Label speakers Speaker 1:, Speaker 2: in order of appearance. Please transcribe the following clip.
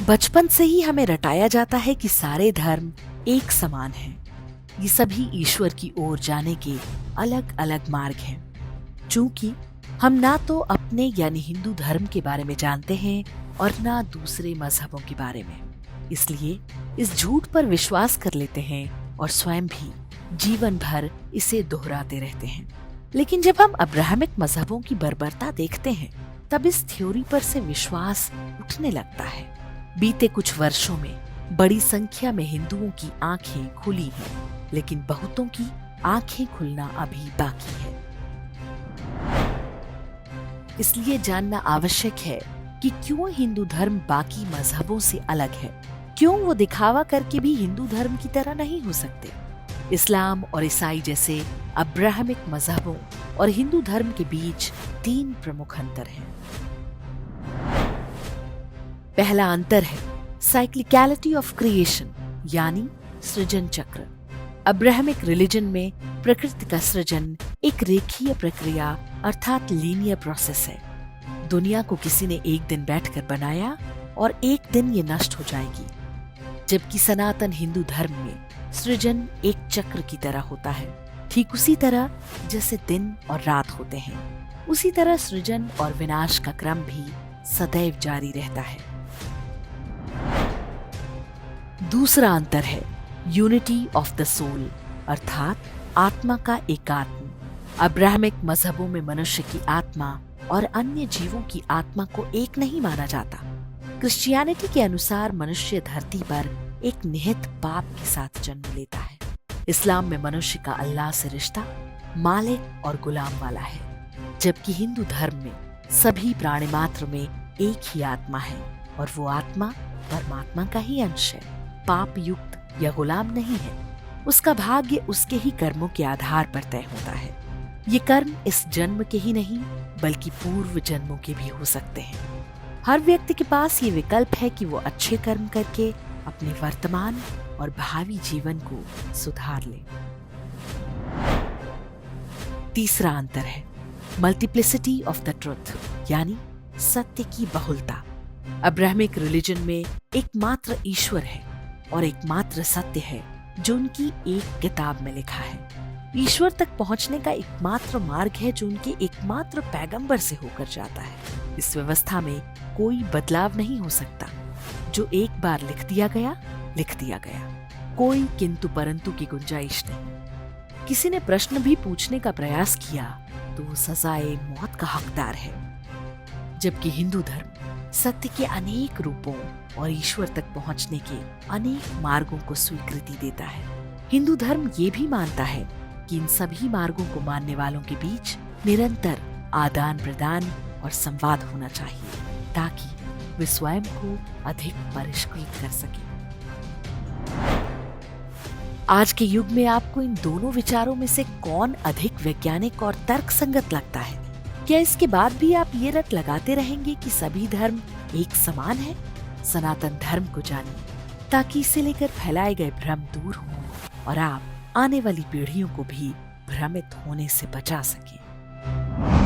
Speaker 1: बचपन से ही हमें रटाया जाता है कि सारे धर्म एक समान हैं। ये सभी ईश्वर की ओर जाने के अलग अलग मार्ग हैं। चूंकि हम ना तो अपने यानी हिंदू धर्म के बारे में जानते हैं और ना दूसरे मजहबों के बारे में, इसलिए इस झूठ पर विश्वास कर लेते हैं और स्वयं भी जीवन भर इसे दोहराते रहते हैं। लेकिन जब हम अब्राहमिक मजहबों की बर्बरता देखते हैं, तब इस थ्योरी पर से विश्वास उठने लगता है। बीते कुछ वर्षों में बड़ी संख्या में हिंदुओं की आंखें खुली हैं, लेकिन बहुतों की आंखें खुलना अभी बाकी है। इसलिए जानना आवश्यक है कि क्यों हिंदू धर्म बाकी मजहबों से अलग है, क्यों वो दिखावा करके भी हिंदू धर्म की तरह नहीं हो सकते। इस्लाम और ईसाई जैसे अब्राहमिक मजहबों और हिंदू धर्म के बीच 3 प्रमुख अंतर हैं। पहला अंतर है साइक्लिकलिटी ऑफ क्रिएशन, यानी सृजन चक्र। अब्राहमिक रिलीजन में प्रकृति का सृजन एक रेखीय प्रक्रिया अर्थात लीनियर प्रोसेस है। दुनिया को किसी ने एक दिन बैठकर बनाया और एक दिन ये नष्ट हो जाएगी, जबकि सनातन हिंदू धर्म में सृजन एक चक्र की तरह होता है। ठीक उसी तरह जैसे दिन और रात होते हैं, उसी तरह सृजन और विनाश का क्रम भी सदैव जारी रहता है। दूसरा अंतर है यूनिटी ऑफ द सोल, अर्थात आत्मा का एकात्म। अब्राहमिक मजहबों में मनुष्य की आत्मा और अन्य जीवों की आत्मा को एक नहीं माना जाता। क्रिश्चियनिटी के अनुसार मनुष्य धरती पर एक निहित पाप के साथ जन्म लेता है। इस्लाम में मनुष्य का अल्लाह से रिश्ता मालिक और गुलाम वाला है, जबकि हिंदू धर्म में सभी प्राणी मात्र में एक ही आत्मा है और वो आत्मा परमात्मा का ही अंश है, पाप युक्त या गुलाम नहीं है। उसका भाग्य उसके ही कर्मों के आधार पर तय होता है। ये कर्म इस जन्म के ही नहीं बल्कि पूर्व जन्मों के भी हो सकते हैं। हर व्यक्ति के पास ये विकल्प है कि वो अच्छे कर्म करके अपने वर्तमान और भावी जीवन को सुधार ले। तीसरा अंतर है मल्टीप्लिसिटी ऑफ द ट्रुथ, यानी सत्य की बहुलता। अब्राहमिक रिलीजन में एकमात्र ईश्वर है और एकमात्र सत्य है जो उनकी एक किताब में लिखा है। ईश्वर तक पहुंचने का एकमात्र मार्ग है जो उनके एकमात्र पैगंबर से होकर जाता है। इस व्यवस्था में कोई बदलाव नहीं हो सकता। जो एक बार लिख दिया गया, कोई किंतु परंतु की गुंजाइश नहीं। किसी ने प्रश्न भी पूछने का प्रयास किया तो वो सजाए मौत का हकदार है। जबकि हिंदू धर्म सत्य के अनेक रूपों और ईश्वर तक पहुंचने के अनेक मार्गों को स्वीकृति देता है। हिंदू धर्म ये भी मानता है कि इन सभी मार्गों को मानने वालों के बीच निरंतर आदान प्रदान और संवाद होना चाहिए, ताकि वे स्वयं को अधिक परिष्कृत कर सके। आज के युग में आपको इन दोनों विचारों में से कौन अधिक वैज्ञानिक और तर्कसंगत लगता है? क्या इसके बाद भी आप ये रट लगाते रहेंगे कि सभी धर्म एक समान है? सनातन धर्म को जानिए, ताकि इसे लेकर फैलाए गए भ्रम दूर हों और आप आने वाली पीढ़ियों को भी भ्रमित होने से बचा सकें।